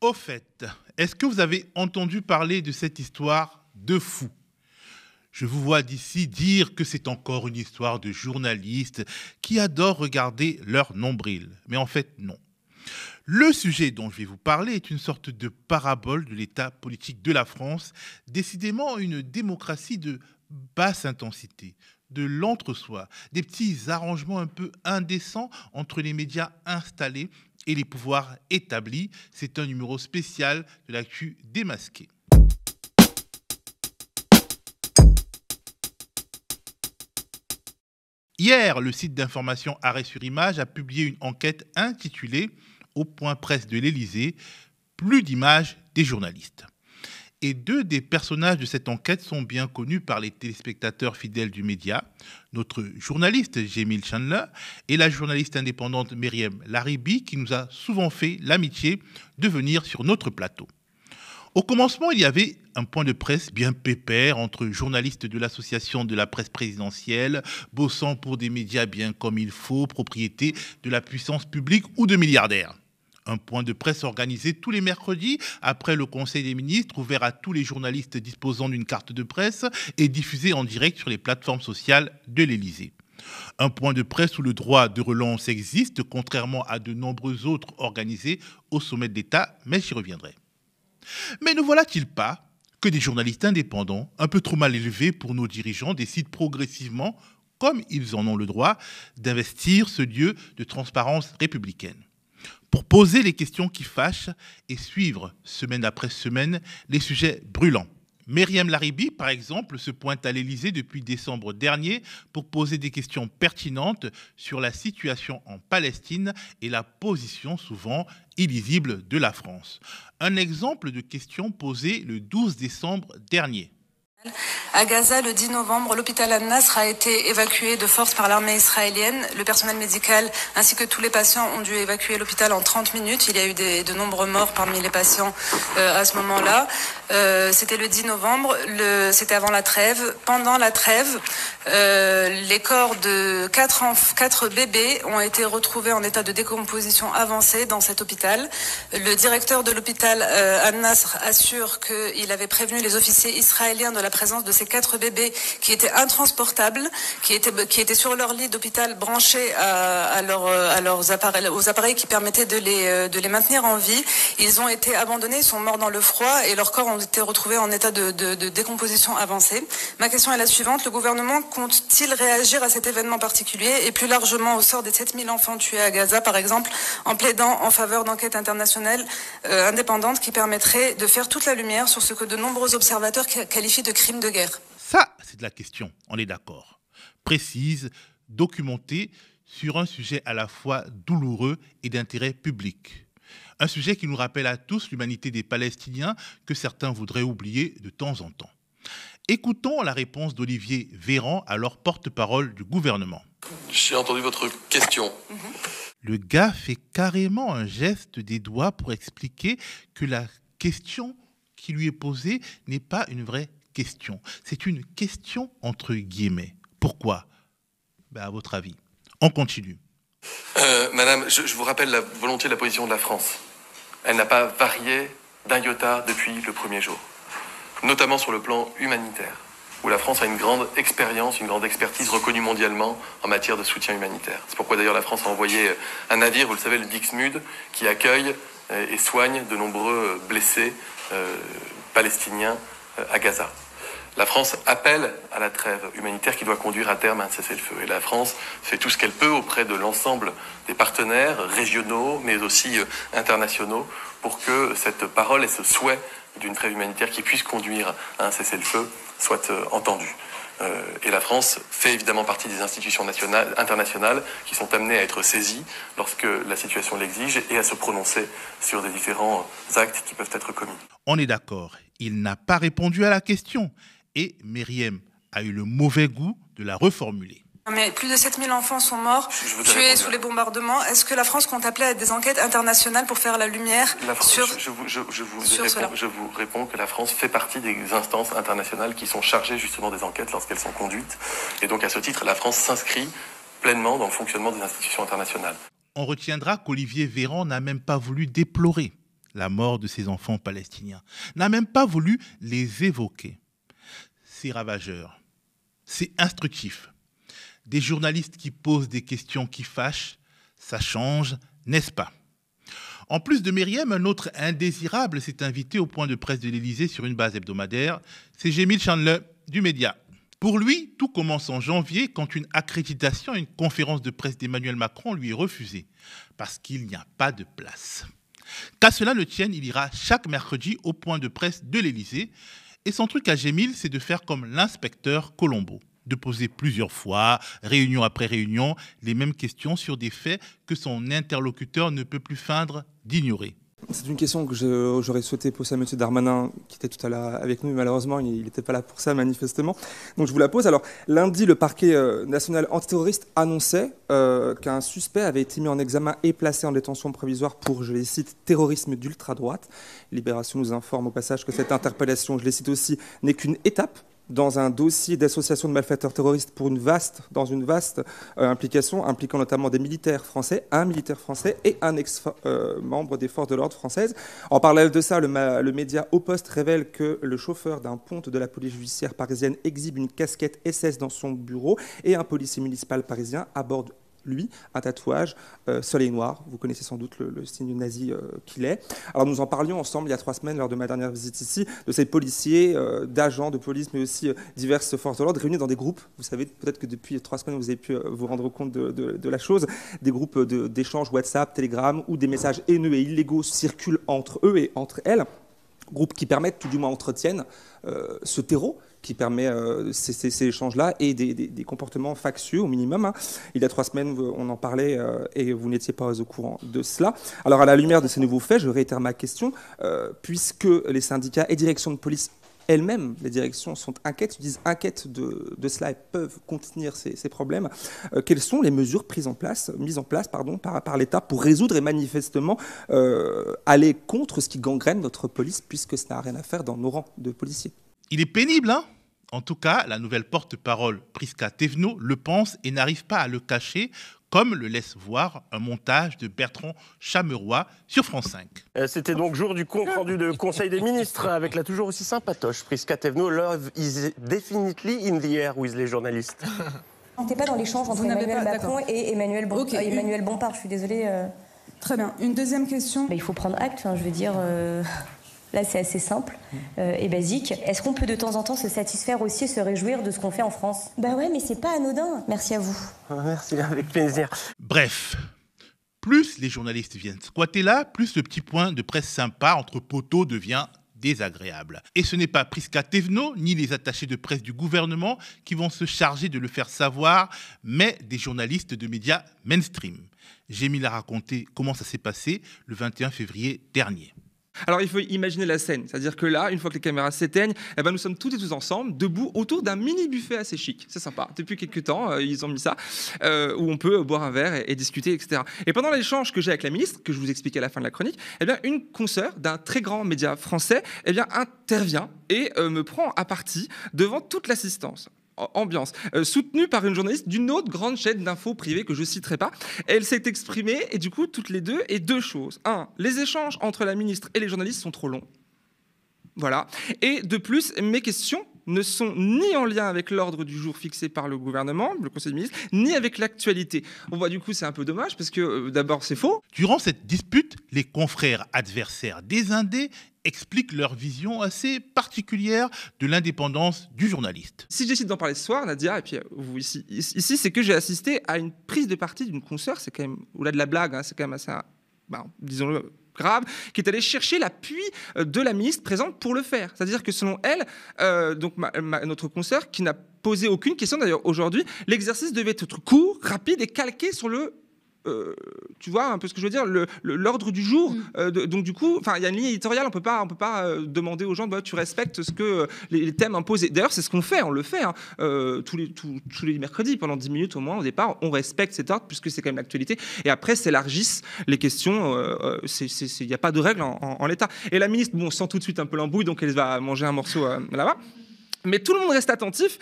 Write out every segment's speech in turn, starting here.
Au fait, est-ce que vous avez entendu parler de cette histoire de fou? Je vous vois d'ici dire que c'est encore une histoire de journalistes qui adorent regarder leur nombril. Mais en fait, non. Le sujet dont je vais vous parler est une sorte de parabole de l'état politique de la France, décidément une démocratie de basse intensité, de l'entre-soi, des petits arrangements un peu indécents entre les médias installés et les pouvoirs établis. C'est un numéro spécial de l'actu démasqué. Hier, le site d'information Arrêt sur Image a publié une enquête intitulée Au point presse de l'Élysée, plus d'images des journalistes. Et deux des personnages de cette enquête sont bien connus par les téléspectateurs fidèles du média, notre journaliste Jemil Chandler et la journaliste indépendante Myriam Laribi qui nous a souvent fait l'amitié de venir sur notre plateau. Au commencement, il y avait un point de presse bien pépère entre journalistes de l'association de la presse présidentielle, bossant pour des médias bien comme il faut, propriété de la puissance publique ou de milliardaires. Un point de presse organisé tous les mercredis après le Conseil des ministres, ouvert à tous les journalistes disposant d'une carte de presse et diffusé en direct sur les plateformes sociales de l'Élysée. Un point de presse où le droit de relance existe, contrairement à de nombreux autres organisés au sommet de l'État, mais j'y reviendrai. Mais ne voilà-t-il pas que des journalistes indépendants, un peu trop mal élevés pour nos dirigeants, décident progressivement, comme ils en ont le droit, d'investir ce lieu de transparence républicaine pour poser les questions qui fâchent et suivre, semaine après semaine, les sujets brûlants. Myriam Laribi, par exemple, se pointe à l'Élysée depuis décembre dernier pour poser des questions pertinentes sur la situation en Palestine et la position souvent illisible de la France. Un exemple de question posée le 12 décembre dernier. À Gaza, le 10 novembre, l'hôpital Al-Nasr a été évacué de force par l'armée israélienne. Le personnel médical ainsi que tous les patients ont dû évacuer l'hôpital en 30 minutes. Il y a eu de nombreux morts parmi les patients à ce moment-là. C'était le 10 novembre, c'était avant la trêve. Pendant la trêve, les corps de 4 bébés ont été retrouvés en état de décomposition avancée dans cet hôpital. Le directeur de l'hôpital Al-Nasr assure qu'il avait prévenu les officiers israéliens de la présence de ces 4 bébés qui étaient intransportables, qui étaient sur leur lit d'hôpital branchés aux appareils qui permettaient de les maintenir en vie. Ils ont été abandonnés, ils sont morts dans le froid et leurs corps ont été retrouvés en état de décomposition avancée. Ma question est la suivante. Le gouvernement compte-t-il réagir à cet événement particulier et plus largement au sort des 7000 enfants tués à Gaza, par exemple, en plaidant en faveur d'enquêtes internationales indépendantes qui permettraient de faire toute la lumière sur ce que de nombreux observateurs qualifient de crime de guerre? Ça, c'est de la question, on est d'accord. Précise, documentée, sur un sujet à la fois douloureux et d'intérêt public. Un sujet qui nous rappelle à tous l'humanité des Palestiniens que certains voudraient oublier de temps en temps. Écoutons la réponse d'Olivier Véran, alors porte-parole du gouvernement. J'ai entendu votre question. Le gars fait carrément un geste des doigts pour expliquer que la question qui lui est posée n'est pas une vraie question. C'est une question entre guillemets. Pourquoi? À votre avis. On continue. Madame, je vous rappelle la volonté de la position de la France. Elle n'a pas varié d'un iota depuis le premier jour. Notamment sur le plan humanitaire, où la France a une grande expérience, une grande expertise reconnue mondialement en matière de soutien humanitaire. C'est pourquoi d'ailleurs la France a envoyé un navire, vous le savez, le Dixmude, qui accueille et soigne de nombreux blessés palestiniens à Gaza. La France appelle à la trêve humanitaire qui doit conduire à terme à un cessez-le-feu. Et la France fait tout ce qu'elle peut auprès de l'ensemble des partenaires régionaux, mais aussi internationaux, pour que cette parole et ce souhait d'une trêve humanitaire qui puisse conduire à un cessez-le-feu soit entendu. Et la France fait évidemment partie des institutions internationales qui sont amenées à être saisies lorsque la situation l'exige et à se prononcer sur des différents actes qui peuvent être commis. On est d'accord, il n'a pas répondu à la question et Myriam a eu le mauvais goût de la reformuler. Mais plus de 7000 enfants sont morts, tués sous les bombardements. Est-ce que la France compte appeler à des enquêtes internationales pour faire la lumière sur cela? Je vous réponds que la France fait partie des instances internationales qui sont chargées justement des enquêtes lorsqu'elles sont conduites. Et donc à ce titre, la France s'inscrit pleinement dans le fonctionnement des institutions internationales. On retiendra qu'Olivier Véran n'a même pas voulu déplorer la mort de ses enfants palestiniens, n'a même pas voulu les évoquer. C'est ravageur, c'est instructif. Des journalistes qui posent des questions qui fâchent, ça change, n'est-ce pas? En plus de Myriam, un autre indésirable s'est invité au point de presse de l'Élysée sur une base hebdomadaire. C'est Jemil Chandler du Média. Pour lui, tout commence en janvier quand une accréditation à une conférence de presse d'Emmanuel Macron lui est refusée. Parce qu'il n'y a pas de place. Qu'à cela ne tienne, il ira chaque mercredi au point de presse de l'Élysée. Et son truc à Jemil, c'est de faire comme l'inspecteur Colombo. De poser plusieurs fois, réunion après réunion, les mêmes questions sur des faits que son interlocuteur ne peut plus feindre d'ignorer. C'est une question que j'aurais souhaité poser à M. Darmanin, qui était tout à l'heure avec nous, mais malheureusement, il n'était pas là pour ça, manifestement. Donc je vous la pose. Alors, lundi, le parquet national antiterroriste annonçait qu'un suspect avait été mis en examen et placé en détention provisoire pour, je les cite, terrorisme d'ultra-droite. Libération nous informe au passage que cette interpellation, je les cite aussi, n'est qu'une étape dans un dossier d'association de malfaiteurs terroristes dans une vaste implication, impliquant notamment des militaires français, un militaire français et un ex-membre des forces de l'ordre françaises. En parallèle de ça, le média Au Poste révèle que le chauffeur d'un ponte de la police judiciaire parisienne exhibe une casquette SS dans son bureau et un policier municipal parisien aborde lui, un tatouage soleil noir. Vous connaissez sans doute le signe nazi qu'il est. Alors nous en parlions ensemble il y a 3 semaines lors de ma dernière visite ici, de ces policiers, d'agents de police, mais aussi diverses forces de l'ordre réunis dans des groupes. Vous savez peut-être que depuis 3 semaines, vous avez pu vous rendre compte de la chose. Des groupes d'échanges WhatsApp, Telegram, où des messages haineux et illégaux circulent entre eux et entre elles. Groupes qui permettent, tout du moins entretiennent, ce terreau qui permet ces échanges-là et des comportements factieux au minimum. Il y a 3 semaines, on en parlait et vous n'étiez pas au courant de cela. Alors à la lumière de ces nouveaux faits, je réitère ma question, puisque les syndicats et directions de police elles-mêmes, les directions sont inquiètes, disent inquiètes de cela et peuvent contenir ces problèmes. Quelles sont les mesures mises en place par l'État pour résoudre et manifestement aller contre ce qui gangrène notre police, puisque ça n'a rien à faire dans nos rangs de policiers? Il est pénible, hein? En tout cas, la nouvelle porte-parole Prisca Thévenot le pense et n'arrive pas à le cacher, comme le laisse voir un montage de Bertrand Chameroy sur France 5. C'était donc jour du compte rendu de Conseil des ministres avec la toujours aussi sympatoche Prisca Thévenot. Love is definitely in the air with les journalistes. On n'était pas dans l'échange entre Emmanuel Macron et Emmanuel Bompard, je suis désolée. Très bien. Une deuxième question. Il faut prendre acte, je veux dire... Là, c'est assez simple et basique. Est-ce qu'on peut de temps en temps se satisfaire aussi et se réjouir de ce qu'on fait en France? Bah ouais, mais c'est pas anodin. Merci à vous. Merci, avec plaisir. Bref, plus les journalistes viennent squatter là, plus le petit point de presse sympa entre poteaux devient désagréable. Et ce n'est pas Prisca Thévenot ni les attachés de presse du gouvernement qui vont se charger de le faire savoir, mais des journalistes de médias mainstream. Jemil a raconté comment ça s'est passé le 21 février dernier. Alors il faut imaginer la scène, c'est-à-dire que là, une fois que les caméras s'éteignent, nous sommes toutes et tous ensemble, debout, autour d'un mini-buffet assez chic. C'est sympa. Depuis quelques temps, ils ont mis ça, où on peut boire un verre et discuter, etc. Et pendant l'échange que j'ai avec la ministre, que je vous expliquais à la fin de la chronique, une consoeur d'un très grand média français intervient et me prend à partie devant toute l'assistance. Ambiance, soutenue par une journaliste d'une autre grande chaîne d'infos privée que je ne citerai pas. Elle s'est exprimée et du coup, toutes les deux, et 2 choses. 1, les échanges entre la ministre et les journalistes sont trop longs. Voilà. Et de plus, mes questions ne sont ni en lien avec l'ordre du jour fixé par le gouvernement, le Conseil des ministres, ni avec l'actualité. Du coup, c'est un peu dommage parce que, d'abord, c'est faux. Durant cette dispute, les confrères adversaires des Indés expliquent leur vision assez particulière de l'indépendance du journaliste. Si je décide d'en parler ce soir, Nadia, et puis vous ici c'est que j'ai assisté à une prise de parti d'une consoeur, c'est quand même, au-delà de la blague, c'est quand même assez, disons-le, grave, qui est allée chercher l'appui de la ministre présente pour le faire. C'est-à-dire que selon elle, notre consoeur, qui n'a posé aucune question d'ailleurs aujourd'hui, l'exercice devait être court, rapide et calqué sur le... tu vois un peu ce que je veux dire, l'ordre du jour. Donc du coup, il y a une ligne éditoriale, on peut pas demander aux gens tu respectes ce que les thèmes imposés. D'ailleurs, c'est ce qu'on fait, on le fait tous les mercredis, pendant 10 minutes au moins au départ, on respecte cet ordre puisque c'est quand même l'actualité. Et après, s'élargissent les questions. Il n'y a pas de règle en l'état. Et la ministre, sent tout de suite un peu l'embrouille, donc elle va manger un morceau là-bas. Mais tout le monde reste attentif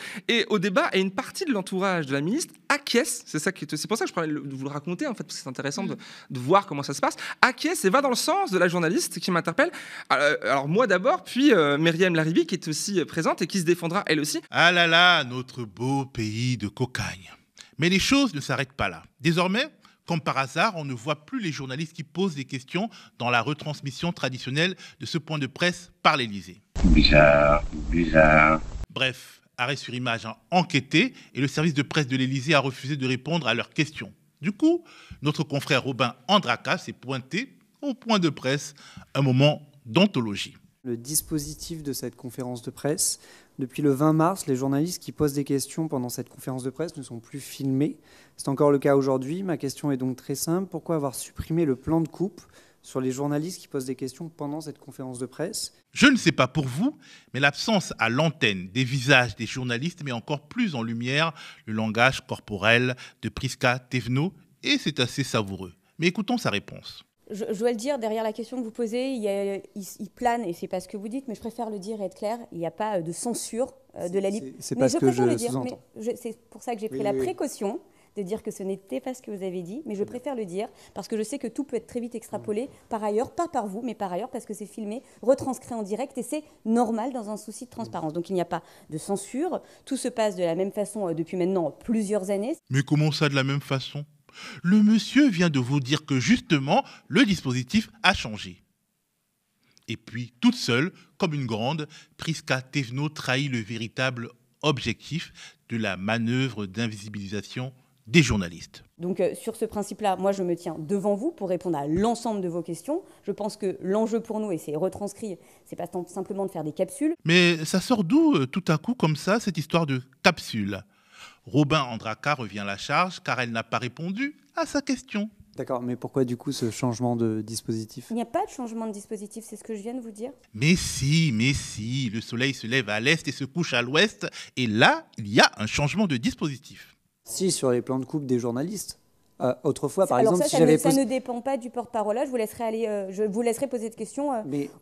au débat, et une partie de l'entourage de la ministre acquiesce. C'est pour ça que je parlais de vous le raconter, en fait, parce que c'est intéressant de voir comment ça se passe. Acquiesce et va dans le sens de la journaliste qui m'interpelle. Alors moi d'abord, puis Myriam Laribi qui est aussi présente et qui se défendra elle aussi. Ah là là, notre beau pays de cocagne. Mais les choses ne s'arrêtent pas là. Désormais, comme par hasard, on ne voit plus les journalistes qui posent des questions dans la retransmission traditionnelle de ce point de presse par l'Élysée. Bizarre. Bref, Arrêt sur Image a enquêté et le service de presse de l'Élysée a refusé de répondre à leurs questions. Du coup, notre confrère Robin Andraka s'est pointé au point de presse, un moment d'anthologie. Le dispositif de cette conférence de presse, depuis le 20 mars, les journalistes qui posent des questions pendant cette conférence de presse ne sont plus filmés. C'est encore le cas aujourd'hui. Ma question est donc très simple. Pourquoi avoir supprimé le plan de coupe sur les journalistes qui posent des questions pendant cette conférence de presse? Je ne sais pas pour vous, mais l'absence à l'antenne des visages des journalistes met encore plus en lumière le langage corporel de Prisca Thévenot, et c'est assez savoureux. Mais écoutons sa réponse. Je dois le dire, derrière la question que vous posez, il plane, et c'est pas ce que vous dites, mais je préfère le dire et être clair, il n'y a pas de censure de la liberté. C'est pas ce que je sous-entends. C'est pour ça que j'ai pris la précaution de dire que ce n'était pas ce que vous avez dit, mais je préfère le dire, parce que je sais que tout peut être très vite extrapolé, par ailleurs, pas par vous, mais par ailleurs, parce que c'est filmé, retranscrit en direct, et c'est normal dans un souci de transparence. Donc il n'y a pas de censure, tout se passe de la même façon depuis maintenant plusieurs années. Mais comment ça de la même façon ? Le monsieur vient de vous dire que justement, le dispositif a changé. Et puis, toute seule, comme une grande, Prisca Thévenot trahit le véritable objectif de la manœuvre d'invisibilisation des journalistes. Donc sur ce principe-là, moi je me tiens devant vous pour répondre à l'ensemble de vos questions. Je pense que l'enjeu pour nous, et c'est retranscrit, c'est pas simplement de faire des capsules. Mais ça sort d'où tout à coup comme ça, cette histoire de capsule ? Robin Andraka revient à la charge car elle n'a pas répondu à sa question. D'accord, mais pourquoi du coup ce changement de dispositif ? Il n'y a pas de changement de dispositif, c'est ce que je viens de vous dire. Mais si, le soleil se lève à l'est et se couche à l'ouest, et là, il y a un changement de dispositif. Si, sur les plans de coupe des journalistes. Autrefois, par alors exemple, ça ne dépend pas du porte-parole. Je vous laisserai poser cette question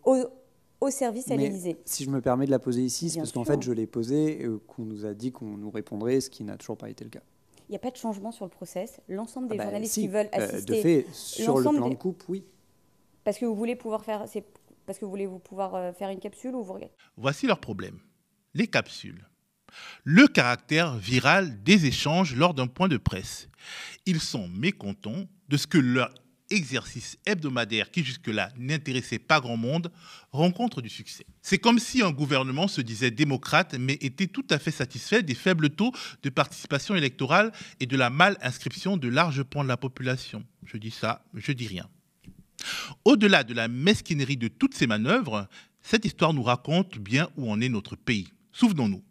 au service à l'Élysée. Si je me permets de la poser ici, c'est parce qu'en fait, je l'ai posée et qu'on nous a dit qu'on nous répondrait, ce qui n'a toujours pas été le cas. Il n'y a pas de changement sur le process. L'ensemble des journalistes qui veulent assister... De fait, sur le plan de coupe, oui. Parce que vous voulez pouvoir faire... Parce que vous voulez pouvoir faire une capsule ou vous regardez. Voici leur problème. Les capsules. Le caractère viral des échanges lors d'un point de presse. Ils sont mécontents de ce que leur exercice hebdomadaire, qui jusque-là n'intéressait pas grand monde, rencontre du succès. C'est comme si un gouvernement se disait démocrate, mais était tout à fait satisfait des faibles taux de participation électorale et de la mal-inscription de larges pans de la population. Je dis ça, je dis rien. Au-delà de la mesquinerie de toutes ces manœuvres, cette histoire nous raconte bien où en est notre pays. Souvenons-nous.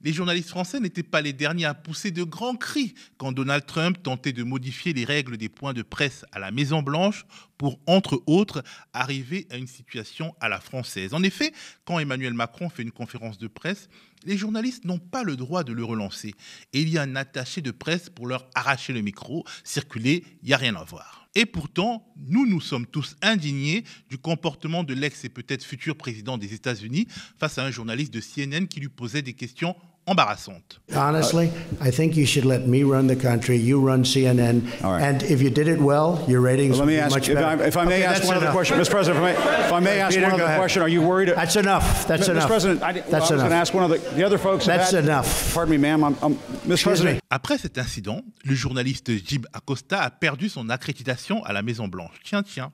Les journalistes français n'étaient pas les derniers à pousser de grands cris quand Donald Trump tentait de modifier les règles des points de presse à la Maison-Blanche pour, entre autres, arriver à une situation à la française. En effet, quand Emmanuel Macron fait une conférence de presse, les journalistes n'ont pas le droit de le relancer. Et il y a un attaché de presse pour leur arracher le micro. Circuler, il n'y a rien à voir. Et pourtant, nous sommes tous indignés du comportement de l'ex et peut-être futur président des États-Unis face à un journaliste de CNN qui lui posait des questions embarrassantes. Honestly, I think you should let me run the country, you run CNN, right. And if you did it well, your ratings would be much better. If I may ask one other question, Mr. President, if I may ask one other question, are you worried? That's enough. That's enough. Mr. President, I was going to ask one of the other folks. That's enough. Pardon me, ma'am. Mr. President. Après cet incident, le journaliste Jim Acosta a perdu son accréditation à la Maison-Blanche. Tiens.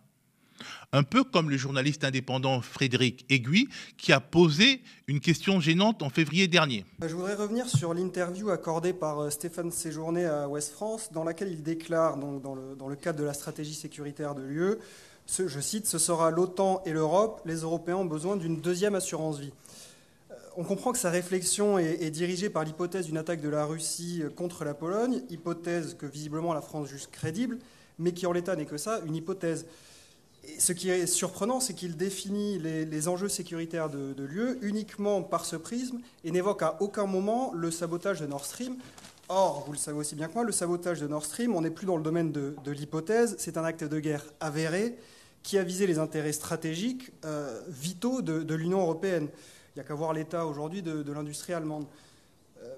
Un peu comme le journaliste indépendant Frédéric Aiguille qui a posé une question gênante en février dernier. Je voudrais revenir sur l'interview accordée par Stéphane Séjourné à Ouest France, dans laquelle il déclare, donc, dans le cadre de la stratégie sécuritaire de l'UE, je cite, « Ce sera l'OTAN et l'Europe, les Européens ont besoin d'une deuxième assurance vie ». On comprend que sa réflexion est dirigée par l'hypothèse d'une attaque de la Russie contre la Pologne, hypothèse que visiblement la France juge crédible, mais qui en l'état n'est que ça, une hypothèse. Et ce qui est surprenant, c'est qu'il définit les enjeux sécuritaires de l'UE uniquement par ce prisme et n'évoque à aucun moment le sabotage de Nord Stream. Or, vous le savez aussi bien que moi, le sabotage de Nord Stream, on n'est plus dans le domaine de l'hypothèse, c'est un acte de guerre avéré qui a visé les intérêts stratégiques vitaux de l'Union européenne. Il n'y a qu'à voir l'état aujourd'hui de l'industrie allemande.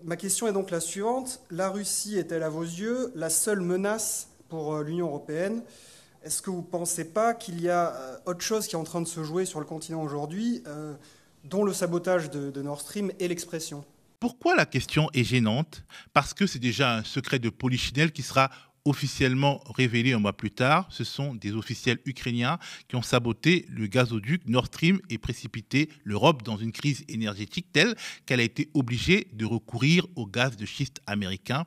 Ma question est donc la suivante. La Russie est-elle à vos yeux la seule menace pour l'Union européenne ? Est-ce que vous ne pensez pas qu'il y a autre chose qui est en train de se jouer sur le continent aujourd'hui, dont le sabotage de Nord Stream est l'expression ? Pourquoi la question est gênante ? Parce que c'est déjà un secret de polichinelle qui sera officiellement révélé un mois plus tard. Ce sont des officiels ukrainiens qui ont saboté le gazoduc Nord Stream et précipité l'Europe dans une crise énergétique telle qu'elle a été obligée de recourir au gaz de schiste américain,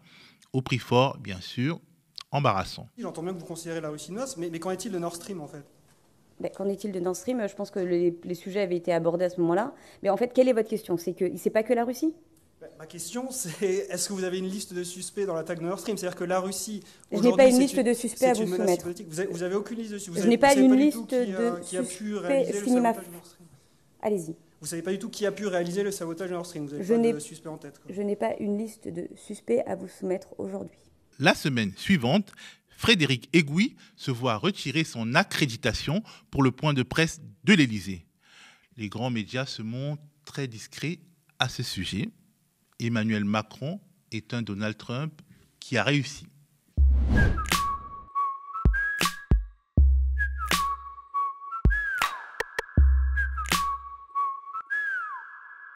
au prix fort, bien sûr, embarrassant. J'entends bien que vous considérez la Russie une menace, mais qu'en est-il de Nord Stream, en fait ? Qu'en est-il de Nord Stream ? Je pense que les sujets avaient été abordés à ce moment-là. Mais en fait, quelle est votre question ? C'est que c'est pas que la Russie ? Ma question, c'est est-ce que vous avez une liste de suspects dans l'attaque de Nord Stream ? C'est-à-dire que la Russie... Je n'ai pas une liste de suspects à vous soumettre. Vous n'avez aucune liste de suspects. Je n'ai pas une liste de suspects. Je finis ma... Allez-y. Vous ne savez pas du tout qui a pu réaliser le sabotage de Nord Stream. Vous n'avez pas de suspects en tête. Je n'ai pas une liste de suspects à vous soumettre aujourd'hui. La semaine suivante, Frédéric Aiguille se voit retirer son accréditation pour le point de presse de l'Élysée. Les grands médias se montrent très discrets à ce sujet. Emmanuel Macron est un Donald Trump qui a réussi.